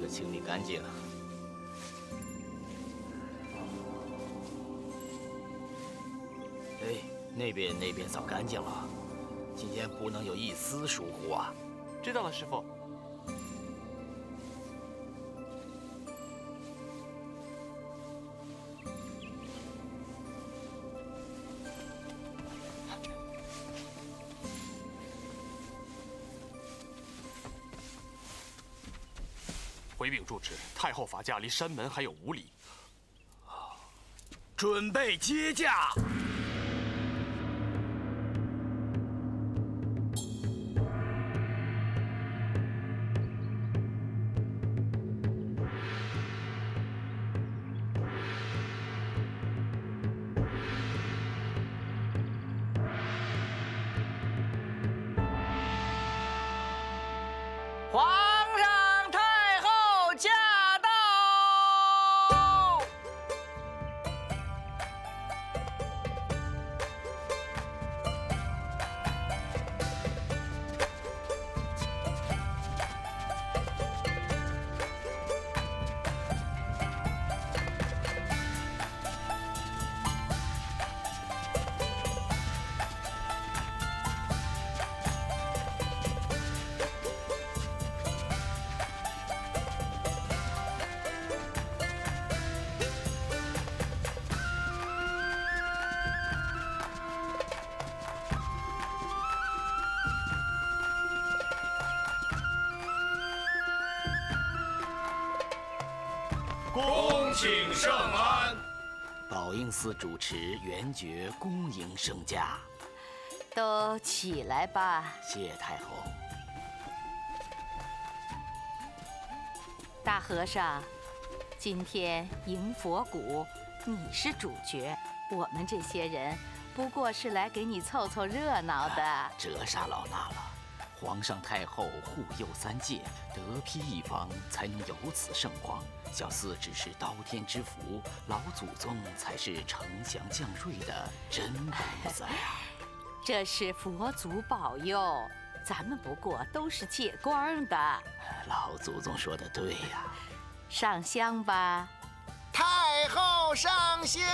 的清理干净。哎，那边扫干净了，今天不能有一丝疏忽啊！知道了，师傅。 回禀住持，太后法驾离山门还有5里。准备接驾。皇上，太后驾到！恭请圣安。宝应司主持元爵恭迎圣驾。都起来吧。谢太后。大和尚，今天迎佛谷，你是主角，我们这些人不过是来给你凑凑热闹的。折煞老衲了。皇上太后护佑3界，得披一方，才能有此盛况。小嗣只是刀天之福，老祖宗才是承祥降瑞的真菩萨呀。这是佛祖保佑，咱们不过都是借光的。老祖宗说的对呀。上香吧。太后上香。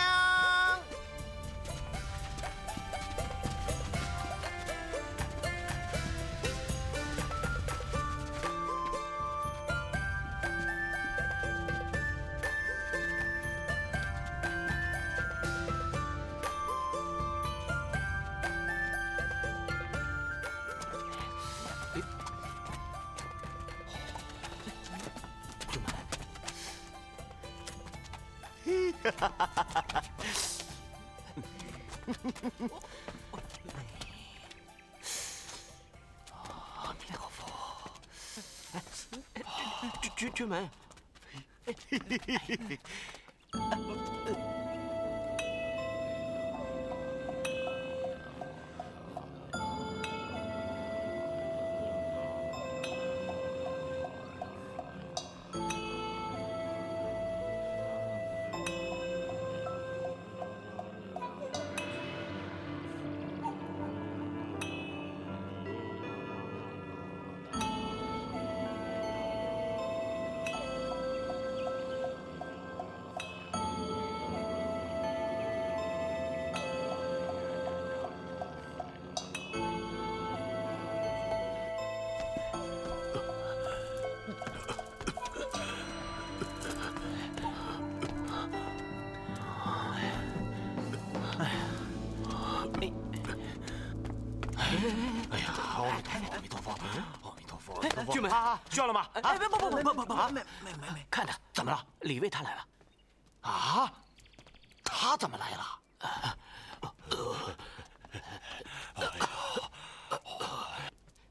哈哈哈哈！阿弥陀佛！君门。哎呀，阿弥陀佛，阿弥陀佛，阿弥陀佛！君门，需要了吗？哎，不，没，看他怎么了？李卫他来了。啊，他怎么来了？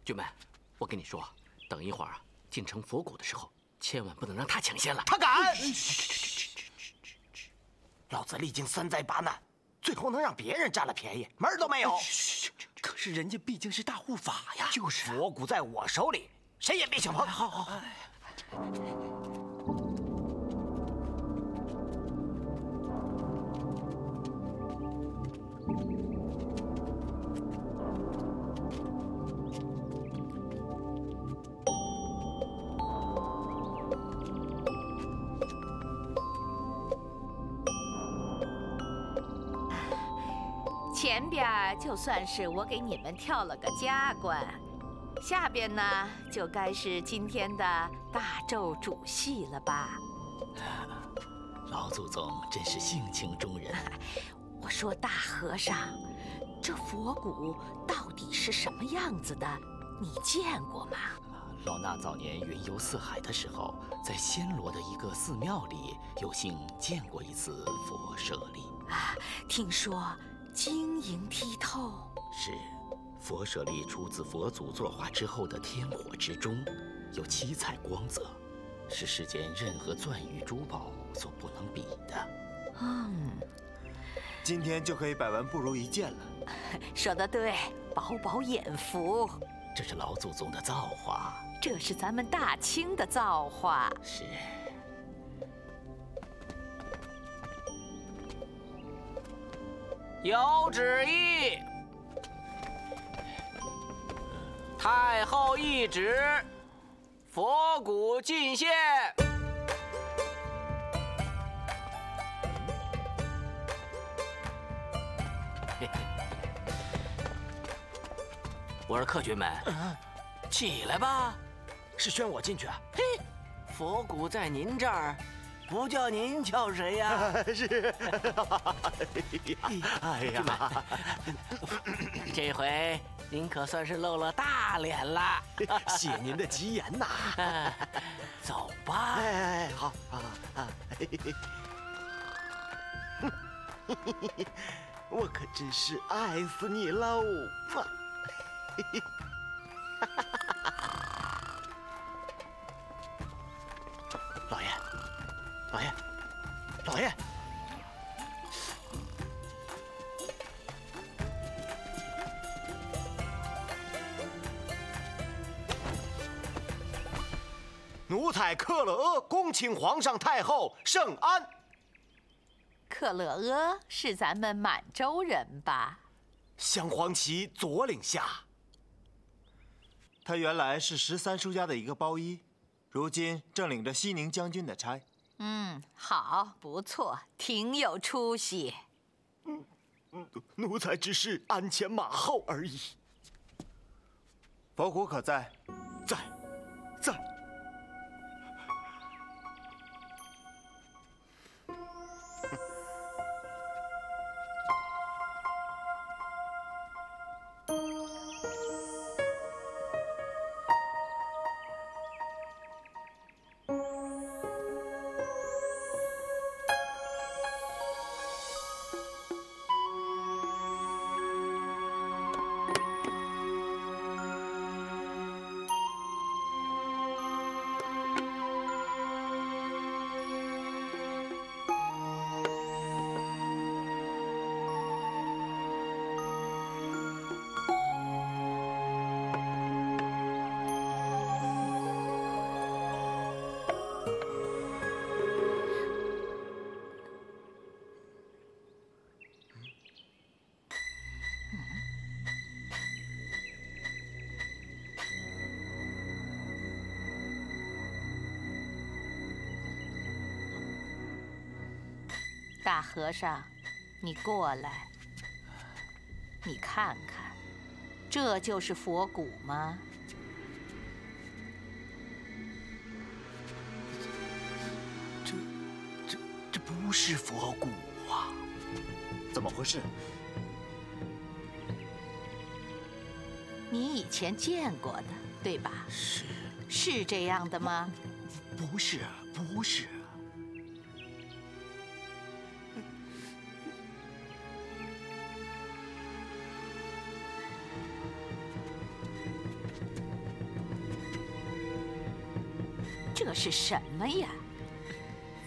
君门，我跟你说，等一会儿进城佛谷的时候，千万不能让他抢先来。他敢！老子历经3灾8难，最后能让别人占了便宜，门儿都没有。可是人家毕竟是大护法呀。就是佛骨在我手里，谁也别想碰。好。前边就算是我给你们跳了个加官，下边呢就该是今天的大咒主戏了吧？老祖宗真是性情中人。我说大和尚，这佛骨到底是什么样子的？你见过吗？老衲早年云游四海的时候，在暹罗的一个寺庙里有幸见过一次佛舍利。啊，听说晶莹剔透。是，佛舍利出自佛祖作画之后的天火之中，有七彩光泽，是世间任何钻玉珠宝所不能比的。今天就可以百闻不如一见了。说得对，饱饱眼福。这是老祖宗的造化。这是咱们大清的造化。是。有旨意，太后懿旨，佛骨进献。我说客君们，起来吧。是宣我进去啊？嘿，佛骨在您这儿，不叫您叫谁呀？是。哎呀，这回您可算是露了大脸了。谢您的吉言呐。走吧。哎，好啊。我可真是爱死你喽！老爷，奴才克勒阿恭请皇上太后圣安。克勒阿是咱们满洲人吧？镶黄旗左领下。他原来是13叔家的一个包衣，如今正领着西宁将军的差。好，不错，挺有出息。奴才只是鞍前马后而已。佛骨可在？在。大和尚，你过来，你看看，这就是佛骨吗？这不是佛骨啊！怎么回事？你以前见过的，对吧？是这样的吗？不是。这是什么呀？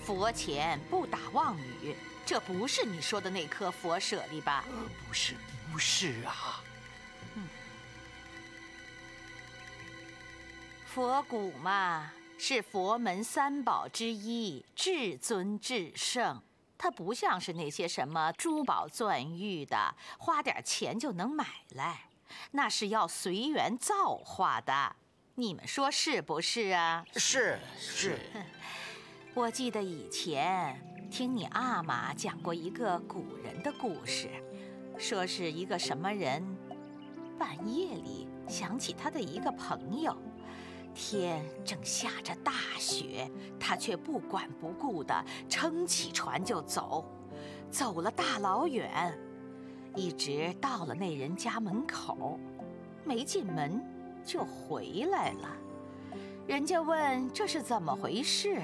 佛前不打妄语，这不是你说的那颗佛舍利吧？不是啊。佛骨嘛，是佛门三宝之一，至尊至圣。它不像是那些什么珠宝钻玉的，花点钱就能买来，那是要随缘造化的。你们说是不是啊？是。我记得以前听你阿玛讲过一个古人的故事，说是一个什么人，半夜里想起他的一个朋友，天正下着大雪，他却不管不顾地撑起船就走，走了大老远，一直到了那人家门口，没进门就回来了。人家问这是怎么回事，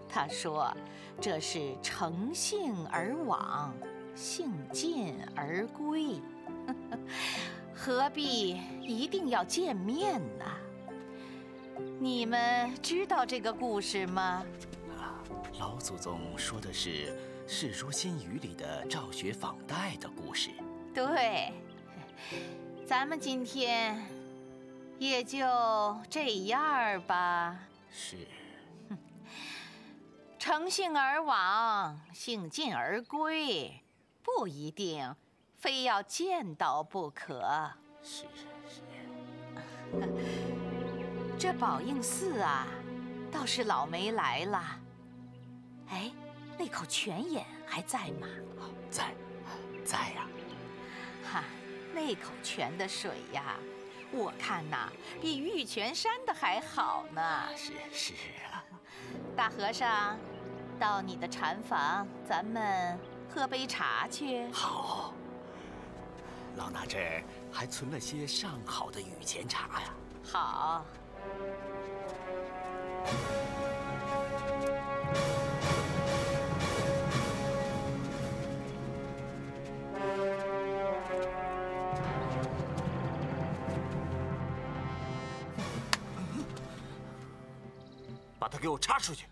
他说这是乘兴而往，兴尽而归，何必一定要见面呢？你们知道这个故事吗？老祖宗说的是《世说新语》里的赵雪访戴的故事。对，咱们今天也就这样吧。是。乘兴而往，兴尽而归，不一定非要见到不可。是。这宝应寺啊，倒是老没来了。哎，那口泉眼还在吗？在呀。哈，那口泉的水呀，我看呐，比玉泉山的还好呢。是啊。大和尚，到你的禅房，咱们喝杯茶去。好。老衲这儿还存了些上好的雨前茶呀。好。把他给我插出去！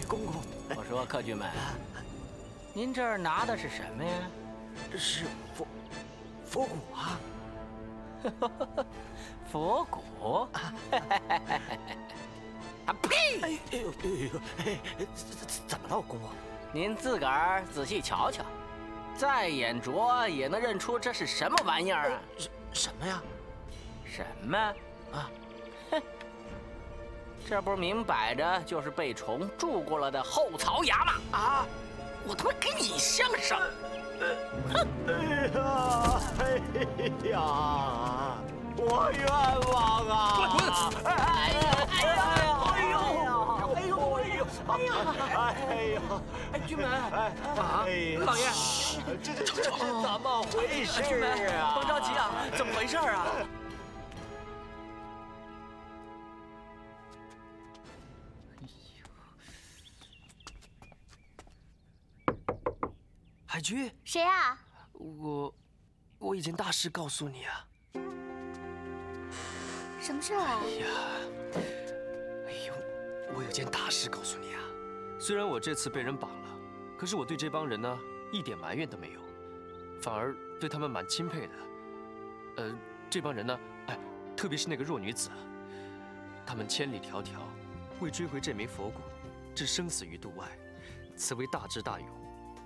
公公，我说客居们，您这儿拿的是什么呀？是佛骨啊！佛骨？啊呸！哎呦，怎么了，公公？您自个儿仔细瞧瞧，再眼拙也能认出这是什么玩意儿啊？什么呀？什么？啊？哼！这不是明摆着就是被虫蛀过了的后槽牙吗？啊！我他妈给你相声！哼！哎呀！我冤枉啊！滚！哎呀！哎，君门啊，老爷，这怎么回事啊？君门，甭着急啊，怎么回事啊？海军，谁啊？我有件大事告诉你啊。什么事啊？我有件大事告诉你啊。虽然我这次被人绑了，可是我对这帮人呢一点埋怨都没有，反而对他们蛮钦佩的。这帮人呢，特别是那个弱女子，他们千里迢迢为追回这枚佛骨，置生死于度外，此为大智大勇，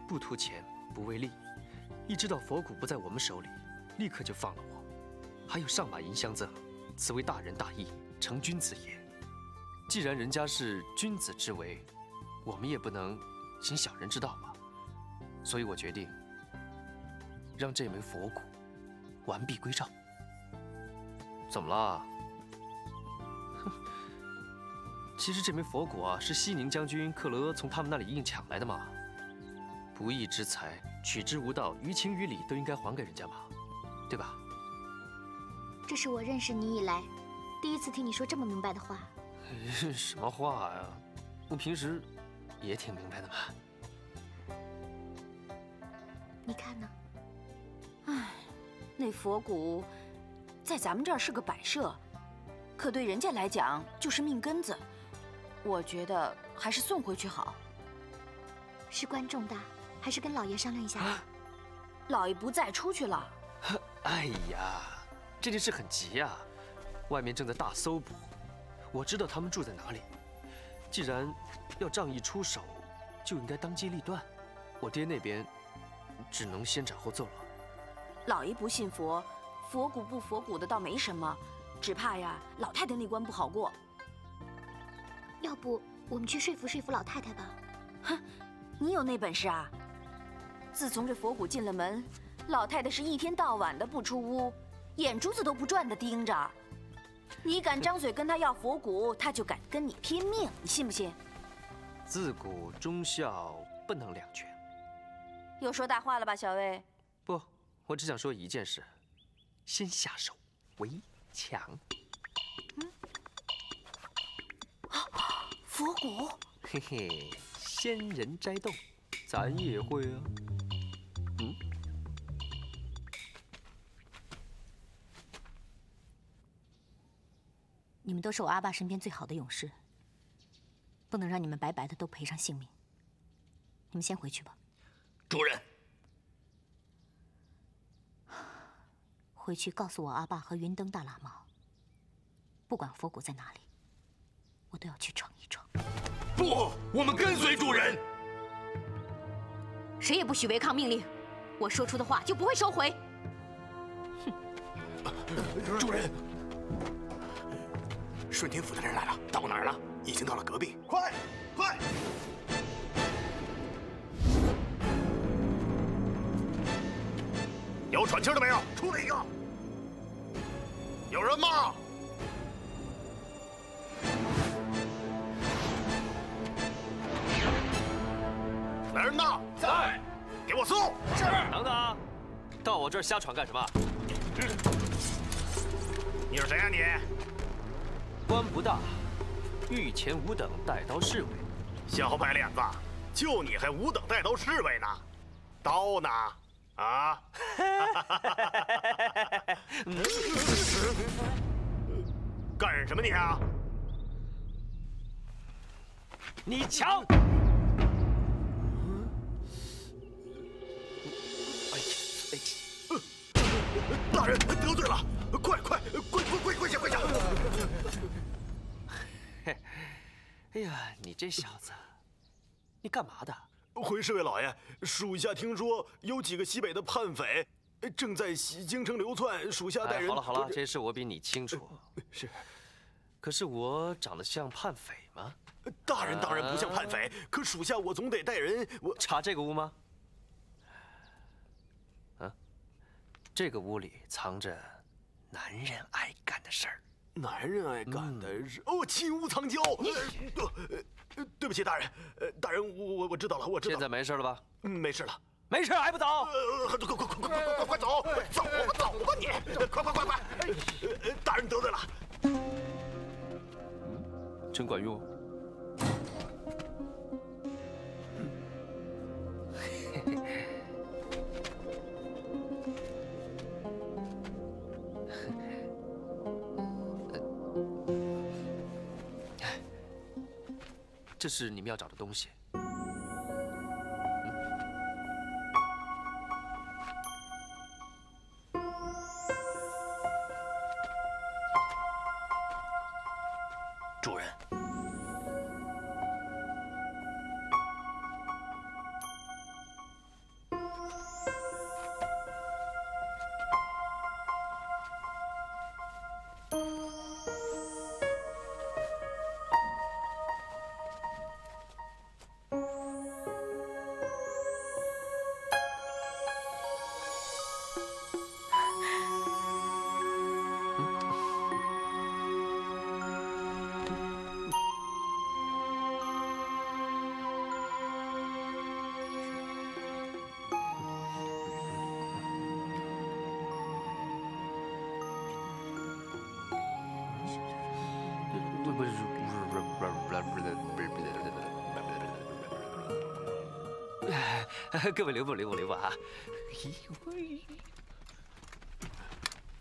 不图钱，不为利。一知道佛骨不在我们手里，立刻就放了我，还有上马银相赠，此为大仁大义，成君子也。既然人家是君子之为，我们也不能行小人之道嘛。所以我决定让这枚佛骨完璧归赵。怎么了？其实这枚佛骨啊，是西宁将军克罗阿从他们那里硬抢来的嘛。不义之财，取之无道，于情于理都应该还给人家嘛，对吧？这是我认识你以来第一次听你说这么明白的话。什么话呀？我平时也挺明白的嘛。你看呢？唉，那佛骨在咱们这儿是个摆设，可对人家来讲就是命根子。我觉得还是送回去好。事关重大，还是跟老爷商量一下。老爷不在，出去了。哎呀，这件事很急呀，外面正在大搜捕，我知道他们住在哪里。既然要仗义出手，就应该当机立断。我爹那边只能先斩后奏了。老爷不信佛，佛骨不佛骨的倒没什么，只怕呀老太太那关不好过。要不我们去说服老太太吧？哼，你有那本事啊？自从这佛骨进了门，老太太是一天到晚的不出屋，眼珠子都不转的盯着。你敢张嘴跟她要佛骨，她就敢跟你拼命，你信不信？自古忠孝不能两全。又说大话了吧，小魏？不，我只想说一件事：先下手为强。佛骨？嘿嘿，仙人摘豆，咱也会啊。你们都是我阿爸身边最好的勇士，不能让你们白白的都赔上性命。你们先回去吧。主人，回去告诉我阿爸和云登大喇嘛，不管佛骨在哪里，我都要去闯一闯。不，我们跟随主人。谁也不许违抗命令，我说出的话就不会收回。主人，顺天府的人来了，到哪儿了？已经到了隔壁，快，快！有喘气的没有？出来一个！有人吗？来人呐！在，给我搜！是。等等，到我这儿瞎闯干什么？你是谁呀你？官不大，御前五等带刀侍卫。小白脸子，就你还五等带刀侍卫呢？刀呢？啊！干什么你啊？你抢！大人得罪了，跪下！哎呀，你这小子，你干嘛的？回侍卫老爷，属下听说有几个西北的叛匪，正在京城流窜，属下带人。好了，这事我比你清楚。是，可是我长得像叛匪吗？大人当然不像叛匪，可属下我总得带人。我查这个屋吗？啊，这个屋里藏着男人爱干的事儿。男人爱干的事哦，金屋藏娇。对不起，大人，大人，我知道了，我知道了。现在没事了吧？没事了。没事还不走？快走！走吧你！快！大人得罪了。真管用。这是你们要找的东西。主人，各位留步啊！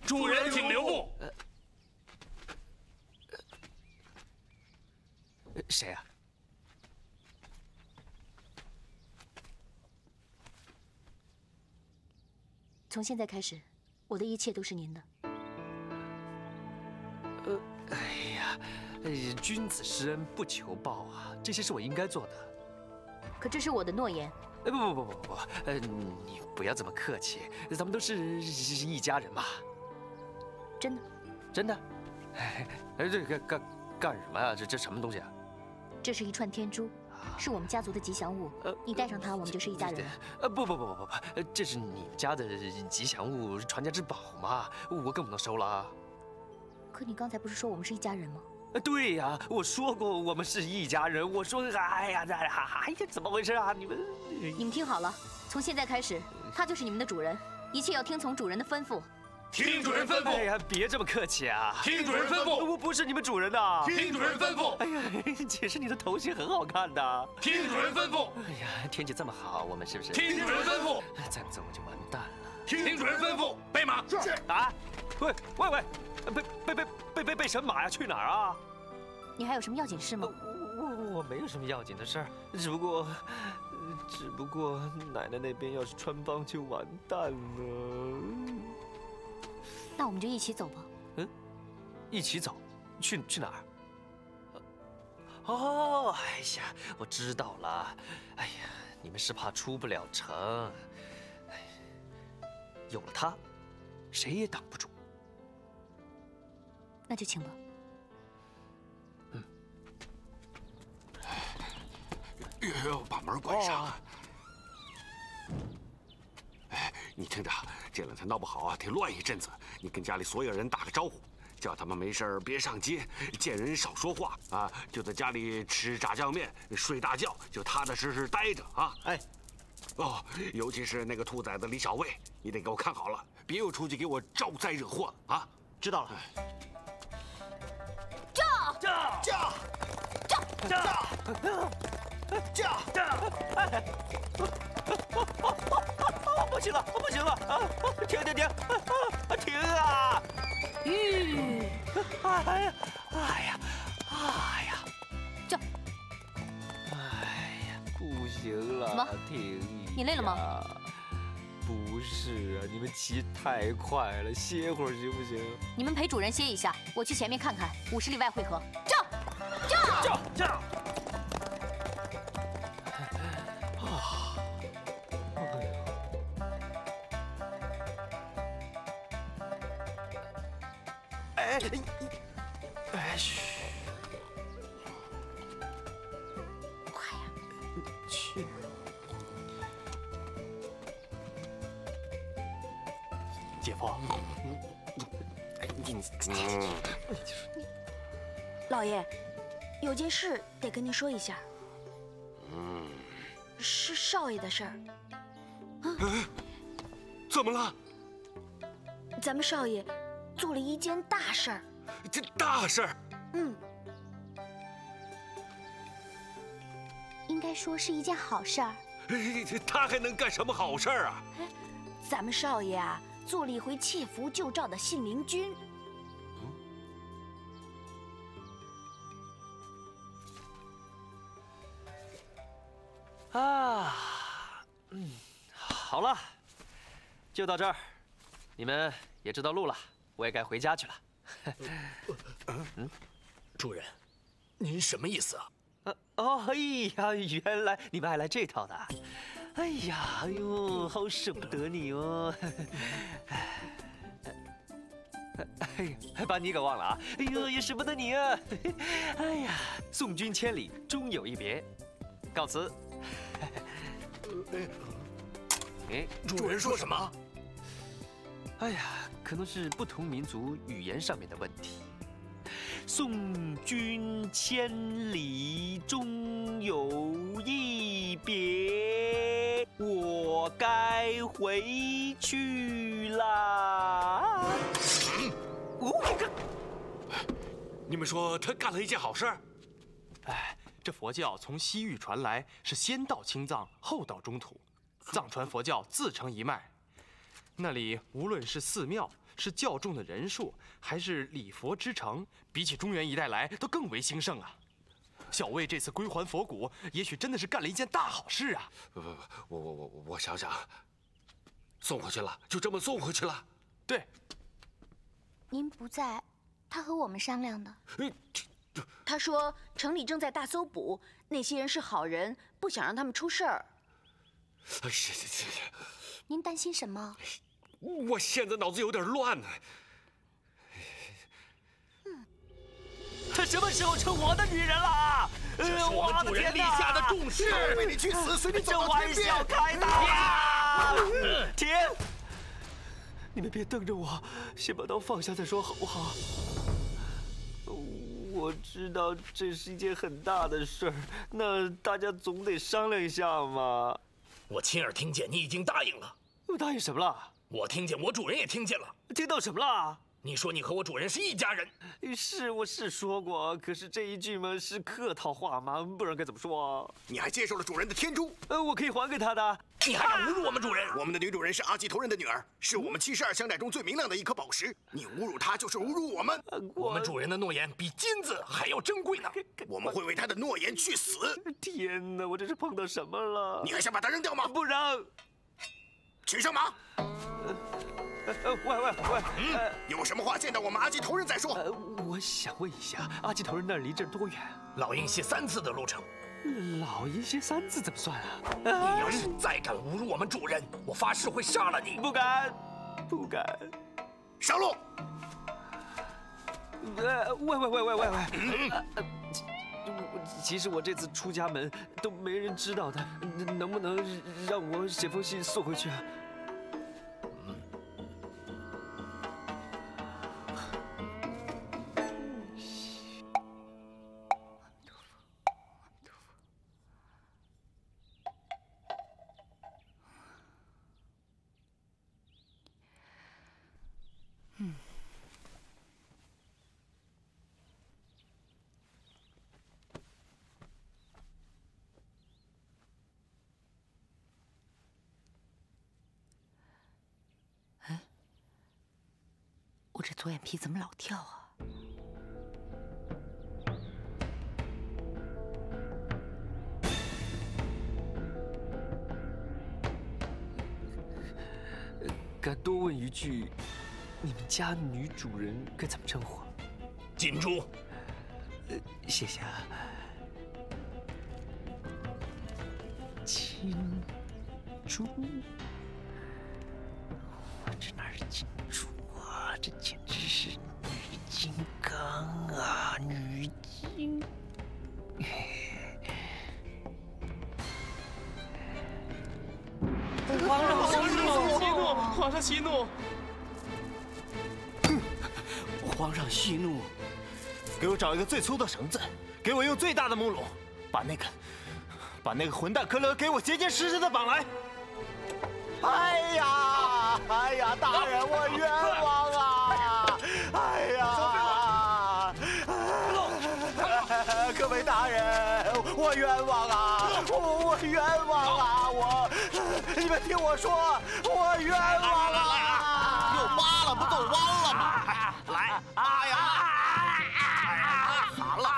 主人请留步。谁啊？从现在开始，我的一切都是您的。哎呀，君子施恩不求报啊，这些是我应该做的。可这是我的诺言。不，你不要这么客气，咱们都是一家人嘛。真的？真的？这干什么呀？这什么东西啊？这是一串天珠，是我们家族的吉祥物。你戴上它，我们就是一家人。不，这是你们家的吉祥物、传家之宝嘛，我更不能收了啊。可你刚才不是说我们是一家人吗？对呀，我说过我们是一家人。我说，哎呀，怎么回事啊？你们听好了，从现在开始，他就是你们的主人，一切要听从主人的吩咐。 听主人吩咐！哎呀，别这么客气啊！听主人吩咐！我不是你们主人呐！听主人吩咐！哎呀，其实你的头型很好看的。听主人吩咐！哎呀，天气这么好，我们是不是？听主人吩咐！再不走我就完蛋了。听主人吩咐！备马！是。啊！喂，备什么马呀？去哪儿啊？你还有什么要紧事吗？我没有什么要紧的事儿，只不过奶奶那边要是穿帮就完蛋了。 那我们就一起走吧。一起走，去哪儿？哦，哎呀，我知道了。哎呀，你们是怕出不了城。哎，有了它，谁也挡不住。那就请吧。把门关上。哎，你听着，这两天闹不好啊，得乱一阵子。你跟家里所有人打个招呼，叫他们没事别上街，见人少说话啊，就在家里吃炸酱面，睡大觉，就踏踏实实待着啊。哎，哦，尤其是那个兔崽子李小卫，你得给我看好了，别又出去给我招灾惹祸啊！知道了。不行了，啊！停！停啊！哎呀！叫！哎呀，不行了！怎么？停一下！你累了吗？不是啊，你们骑太快了，歇会儿行不行？你们陪主人歇一下，我去前面看看，50里外汇合。叫！嘘，快呀！去。姐夫，老爷，有件事得跟您说一下。是少爷的事儿。怎么了？咱们少爷做了一件大事儿。这大事儿？应该说是一件好事儿。他还能干什么好事儿啊？咱们少爷啊，做了一回窃符救赵的信陵君。好了，就到这儿，你们也知道路了，我也该回家去了。主人，您什么意思啊？哎呀，原来你们爱来这套的。哎呀，好舍不得你哦。哎呀，把你给忘了啊！哎呦，也舍不得你啊！哎呀，送君千里，终有一别，告辞。主人说什么？哎呀，可能是不同民族语言上面的问题。送君千里，终有一别，我该回去啦。你们说他干了一件好事儿？哎，这佛教从西域传来，是先到青藏，后到中土，藏传佛教自成一脉。那里无论是寺庙，是教众的人数，还是礼佛之城，比起中原一带来，都更为兴盛啊。小卫这次归还佛骨，也许真的是干了一件大好事啊！我想想，送回去了，就这么送回去了。对。您不在，他和我们商量的。他说城里正在大搜捕，那些人是好人，不想让他们出事儿。您担心什么？我现在脑子有点乱呢。他什么时候成我的女人了？这是我们主人立下的重誓，为你去死，随你走到天边。这玩笑开大了！停！你们别瞪着我，先把刀放下再说，好不好？我知道这是一件很大的事儿，那大家总得商量一下嘛。我亲耳听见你已经答应了。我答应什么了？我听见，我主人也听见了。听到什么了？你说你和我主人是一家人。我是说过，可是这一句嘛是客套话嘛，不然该怎么说啊？你还接受了主人的天珠？我可以还给他的。你还敢侮辱我们主人？我们的女主人是阿基头人的女儿，是我们72香寨中最明亮的一颗宝石。你侮辱她，就是侮辱我们。我们主人的诺言比金子还要珍贵呢。我们会为他的诺言去死。天哪，我这是碰到什么了？你还想把他扔掉吗？不让。骑上马。喂，有什么话见到我们阿基头人再说。我想问一下，阿基头人那儿离这儿多远？老鹰歇3次的路程。老鹰歇3次怎么算啊？你要是再敢侮辱我们主人，我发誓会杀了你。不敢，不敢。上路。喂！其实我这次出家门都没人知道的，能不能让我写封信送回去啊？我这左眼皮怎么老跳啊？敢多问一句，你们家女主人该怎么称呼？锦珠。谢谢啊。金珠，我这哪是金珠啊？这简直是女金刚啊！女金。皇上息怒！皇上息怒！皇上息怒！给我找一个最粗的绳子，给我用最大的木橹，把那个混蛋科勒给我结结实实的绑来。哎呀，大人，我冤枉啊！哎呀，各位大人，我冤枉啊！我冤枉啊！你们听我说，我冤枉啊！又挖了，不够弯了吗？来，哎呀！好了。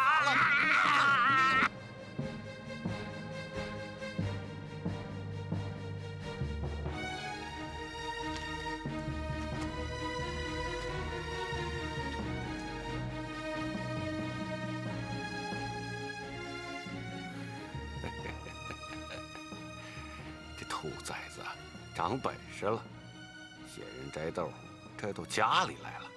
这兔崽子长本事了，仙人摘豆，摘到家里来了。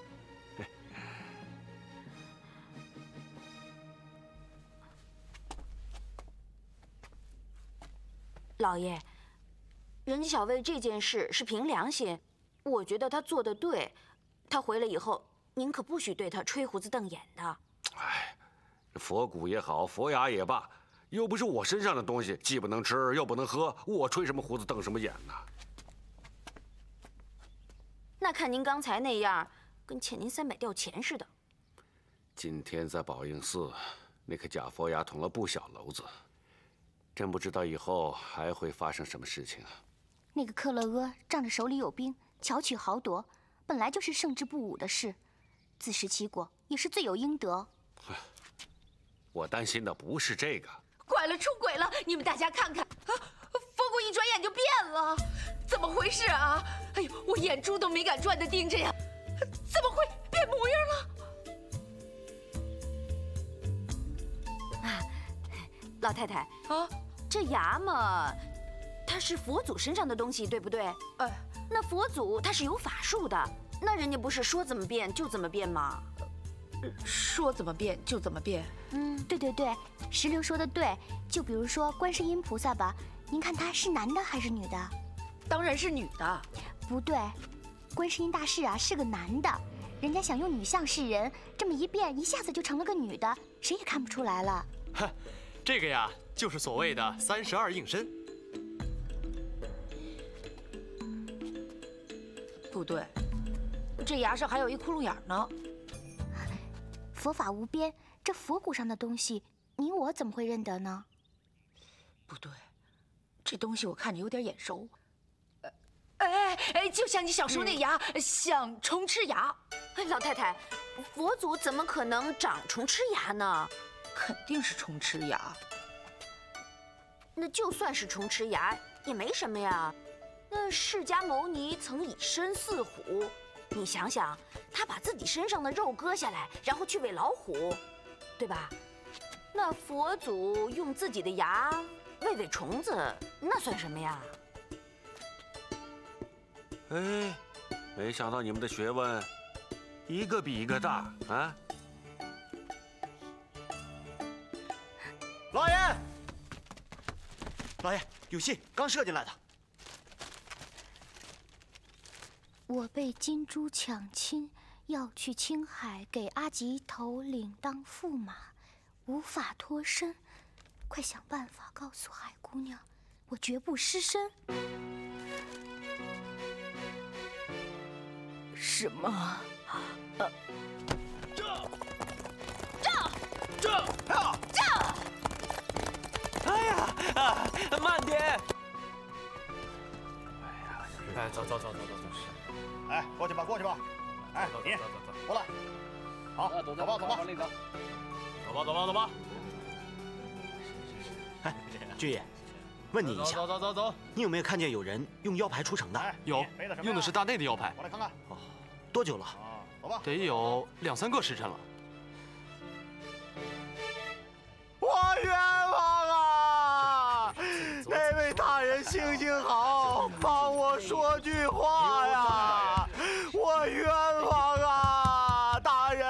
老爷，人家小魏这件事是凭良心，我觉得他做得对。他回来以后，您可不许对他吹胡子瞪眼的。哎，佛骨也好，佛牙也罢，又不是我身上的东西，既不能吃又不能喝，我吹什么胡子瞪什么眼呢？那看您刚才那样，跟欠您300吊钱似的。今天在宝应寺，那颗假佛牙捅了不小篓子。真不知道以后还会发生什么事情啊！那个克勒阿仗着手里有兵，巧取豪夺，本来就是胜之不武的事，自食其果也是罪有应得。我担心的不是这个。拐了，出轨了！你们大家看看，啊，佛骨一转眼就变了，怎么回事啊？哎呦，我眼珠都没敢转的盯着呀，怎么会变模样了？啊，老太太啊，这牙嘛，它是佛祖身上的东西，对不对？那佛祖他是有法术的，那人家不是说怎么变就怎么变吗？说怎么变就怎么变。对对对，石榴说的对。就比如说观世音菩萨吧，您看他是男的还是女的？当然是女的。不对，观世音大士啊是个男的，人家想用女相示人，这么一变，一下子就成了个女的，谁也看不出来了。哼，这个呀，就是所谓的32应身。不对，这牙上还有一窟窿眼呢。佛法无边，这佛骨上的东西，你我怎么会认得呢？不对，这东西我看着有点眼熟。就像你小时候那牙，像虫吃牙。老太太，佛祖怎么可能长虫吃牙呢？肯定是虫吃牙。那就算是虫吃牙也没什么呀。那释迦牟尼曾以身饲虎，你想想，他把自己身上的肉割下来，然后去喂老虎，对吧？那佛祖用自己的牙喂虫子，那算什么呀？哎，没想到你们的学问一个比一个大啊！老爷，老爷，有信刚射进来的。我被金珠抢亲，要去青海给阿吉头领当驸马，无法脱身，快想办法告诉海姑娘，我绝不失身。什么？哎呀，慢点！哎，走。哎，过去吧。哎，你过来。好，走吧。往里走。走吧。哎，军爷，问你一下，走。你有没有看见有人用腰牌出城的？有，用的是大内的腰牌。我来看看。哦，多久了？走吧。得有2、3个时辰了。我冤枉啊！那位大人行行好，帮我说句话呀！我冤枉啊，大人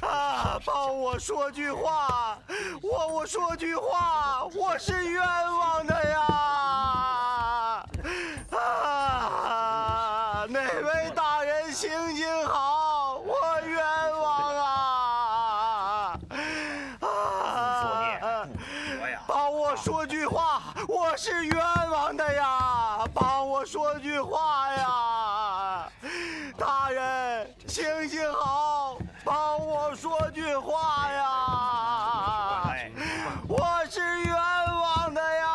啊，帮我说句话，我说句话，我是冤枉的呀！啊，那位大人行行好，我冤枉啊！帮我说句话，我是冤枉的呀！帮我说句话呀！大人，行行好，帮我说句话呀！我是冤枉的呀！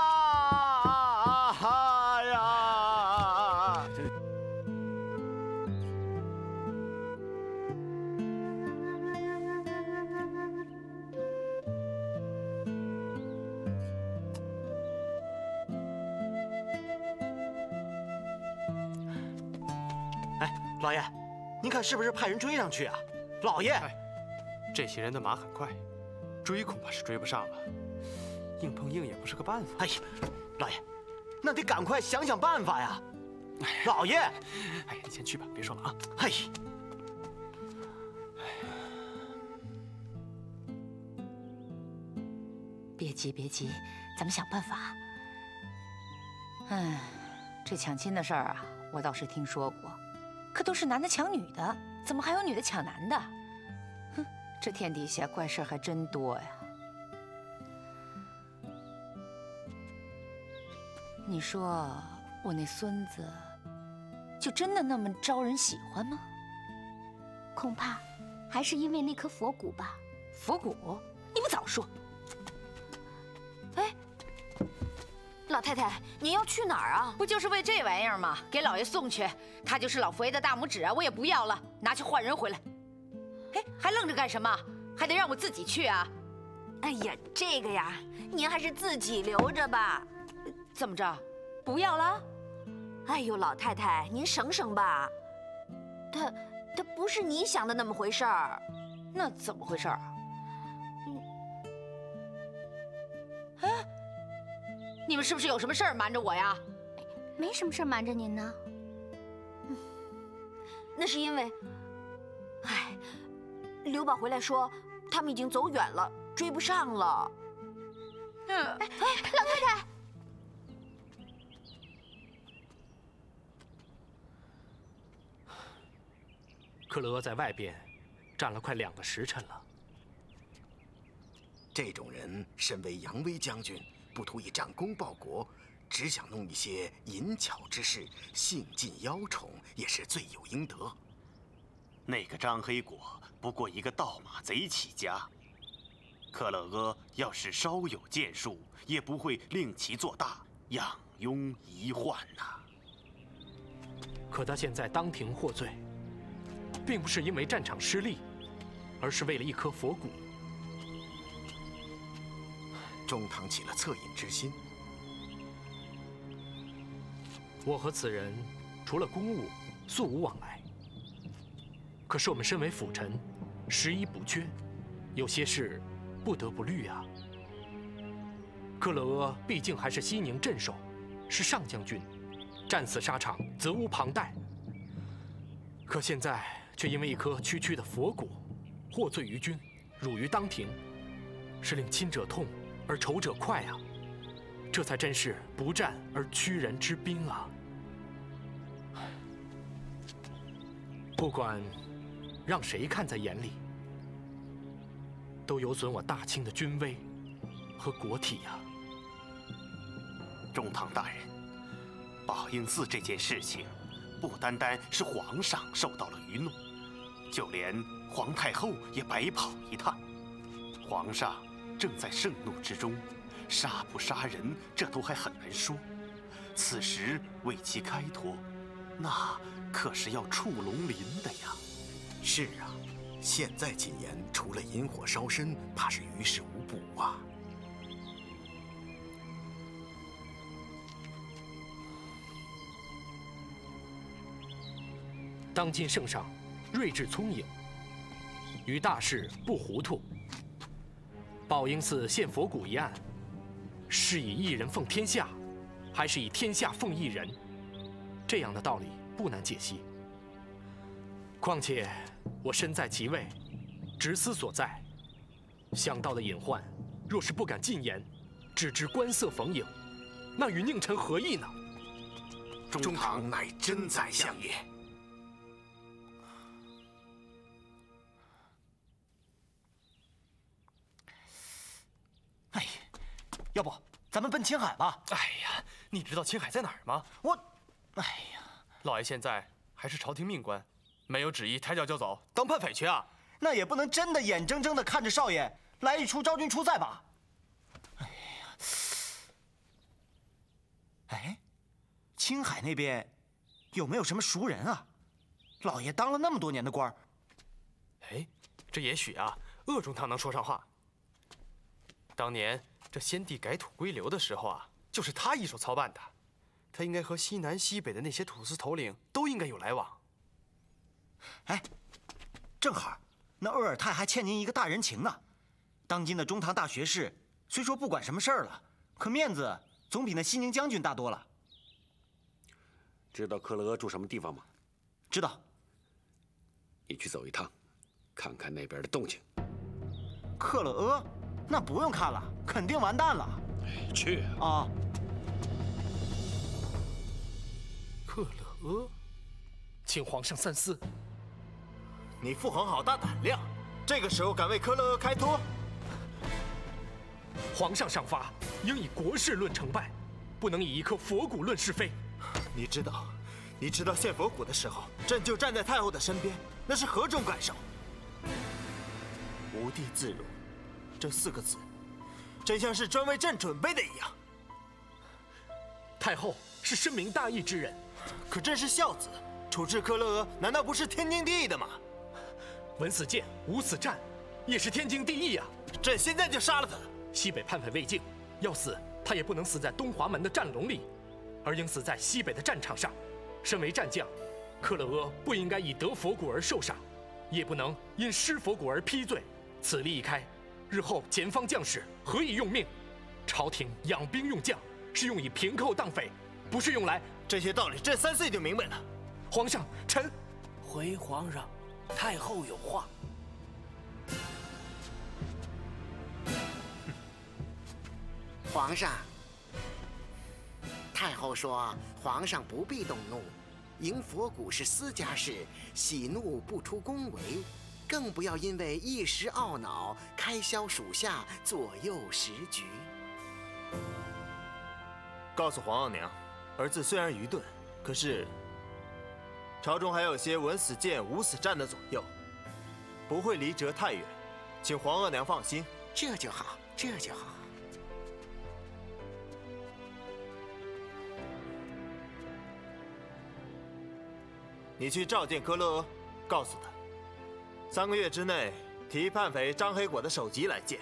哎，老爷，您看是不是派人追上去啊？老爷，这些人的马很快，追恐怕是追不上了。硬碰硬也不是个办法。哎呀，老爷，那得赶快想想办法呀！老爷，哎呀，你先去吧，别说了啊。哎，别急，咱们想办法。这抢亲的事儿啊，我倒是听说过，可都是男的抢女的，怎么还有女的抢男的？哼，这天底下怪事儿还真多呀。你说我那孙子，就真的那么招人喜欢吗？恐怕还是因为那颗佛骨吧。佛骨？你不早说！哎，老太太，您要去哪儿啊？不就是为这玩意儿吗？给老爷送去，他就是老佛爷的大拇指啊，我也不要了，拿去换人回来。哎，还愣着干什么？还得让我自己去啊？哎呀，这个呀，您还是自己留着吧。怎么着？不要了？哎呦，老太太，您省省吧。他不是你想的那么回事儿。那怎么回事啊？哎，你们是不是有什么事儿瞒着我呀？没什么事儿瞒着您呢。那是因为，哎，刘宝回来说，他们已经走远了，追不上了。老太太，克勒阿在外边站了快2个时辰了。这种人身为扬威将军，不图以战功报国，只想弄一些淫巧之事，兴尽邀宠，也是罪有应得。那个张黑果不过一个盗马贼起家，克勒阿要是稍有建树，也不会令其做大，养庸遗患呐。可他现在当庭获罪，并不是因为战场失利，而是为了一颗佛骨。中堂起了恻隐之心。我和此人除了公务，素无往来。可是我们身为辅臣，食衣补缺，有些事不得不虑啊。克勒阿毕竟还是西宁镇守，是上将军，战死沙场，责无旁贷。可现在却因为一颗区区的佛骨，获罪于君，辱于当庭，是令亲者痛而仇者快啊！这才真是不战而屈人之兵啊！不管让谁看在眼里，都有损我大清的军威和国体呀！中堂大人，宝应寺这件事情，不单单是皇上受到了愚弄，就连皇太后也白跑一趟。皇上正在盛怒之中，杀不杀人，这都还很难说。此时为其开脱，那可是要触龙鳞的呀。是啊，现在禁言，除了引火烧身，怕是于事无补啊。当今圣上睿智聪颖，于大事不糊涂。宝应寺献佛骨一案，是以一人奉天下，还是以天下奉一人？这样的道理不难解析。况且我身在其位，职司所在，想到的隐患，若是不敢进言，只知官色逢迎，那与佞臣何异呢？中堂乃真宰相也。哎，要不咱们奔青海吧？哎呀，你知道青海在哪儿吗？哎呀，老爷现在还是朝廷命官，没有旨意抬脚就走，当叛匪去啊！那也不能真的眼睁睁的看着少爷来一出昭君出塞吧？哎呀，哎，青海那边有没有什么熟人啊？老爷当了那么多年的官儿。哎，这也许啊，鄂中堂能说上话。当年这先帝改土归流的时候啊，就是他一手操办的。他应该和西南西北的那些土司头领都应该有来往。哎，正好，那鄂尔泰还欠您一个大人情呢。当今的中堂大学士，虽说不管什么事儿了，可面子总比那西宁将军大多了。知道克勒阿住什么地方吗？知道。你去走一趟，看看那边的动静。克勒阿？那不用看了，肯定完蛋了。去啊！克勒阿，请皇上三思。你父皇好大胆量，这个时候敢为克勒阿开脱？皇上上发，应以国事论成败，不能以一颗佛骨论是非。你知道献佛骨的时候，朕就站在太后的身边，那是何种感受？无地自容。这4个字，真像是专为朕准备的一样。太后是深明大义之人，可朕是孝子，处置克勒阿难道不是天经地义的吗？文死谏，武死战，也是天经地义啊！朕现在就杀了他！西北叛匪魏靖，要死他也不能死在东华门的战笼里，而应死在西北的战场上。身为战将，克勒阿不应该以得佛骨而受赏，也不能因失佛骨而批罪。此例一开，日后前方将士何以用命？朝廷养兵用将是用以平寇荡匪，不是用来……这些道理朕3岁就明白了。皇上，臣回皇上，太后有话。皇上，太后说皇上不必动怒，迎佛骨是私家事，喜怒不出宫闱，更不要因为一时懊恼开销属下，左右时局。告诉皇额娘，儿子虽然愚钝，可是朝中还有些文死谏、武死战的左右，不会离折太远，请皇额娘放心。这就好，这就好。你去召见科勒阿，告诉他，3个月之内提叛匪张黑果的首级来见，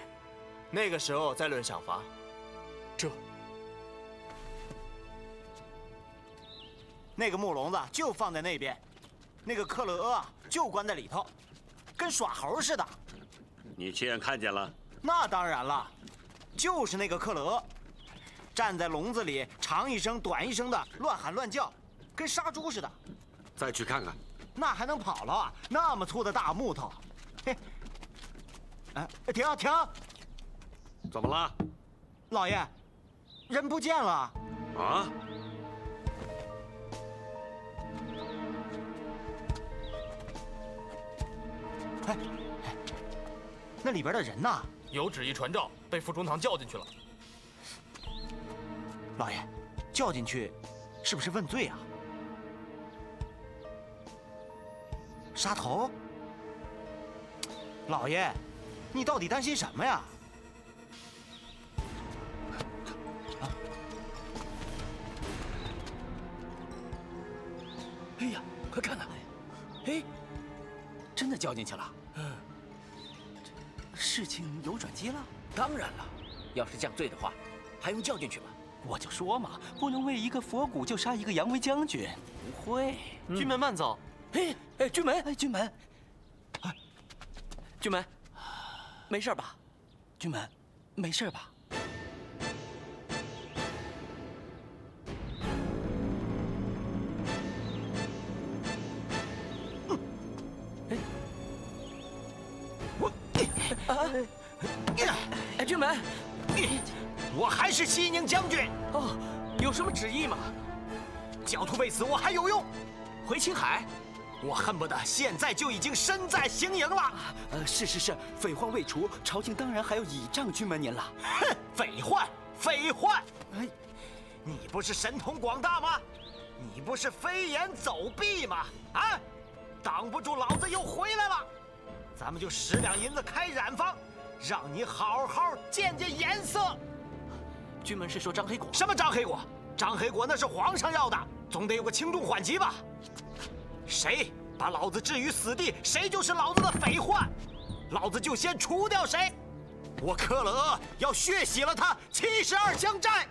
那个时候再论赏罚。这。那个木笼子就放在那边，那个克勒阿就关在里头，跟耍猴似的。你亲眼看见了？那当然了，就是那个克勒阿，站在笼子里，长一声短一声的乱喊乱叫，跟杀猪似的。再去看看。那还能跑了啊？那么粗的大木头。嘿，停！怎么了？老爷，人不见了。啊？那里边的人呢？有旨意传召，被副中堂叫进去了。老爷，叫进去，是不是问罪啊？杀头？老爷，你到底担心什么呀？哎呀，快看看！哎，真的叫进去了。事情有转机了？当然了，要是降罪的话，还用叫进去吗？我就说嘛，不能为一个佛骨就杀一个扬威将军。不会，军门慢走。军门，军门，军门，没事吧？军门，没事吧？军门，我还是西宁将军。哦，有什么旨意吗？狡徒被死，我还有用。回青海，我恨不得现在就已经身在行营了。是，匪患未除，朝廷当然还要倚仗军门您了。哼，匪患！哎，你不是神通广大吗？你不是飞檐走壁吗？啊，挡不住老子又回来了。咱们就10两银子开染坊，让你好好见见颜色。军门是说张黑果？什么张黑果？张黑果那是皇上要的，总得有个轻重缓急吧？谁把老子置于死地，谁就是老子的匪患，老子就先除掉谁。我克勒阿要血洗了他72江寨。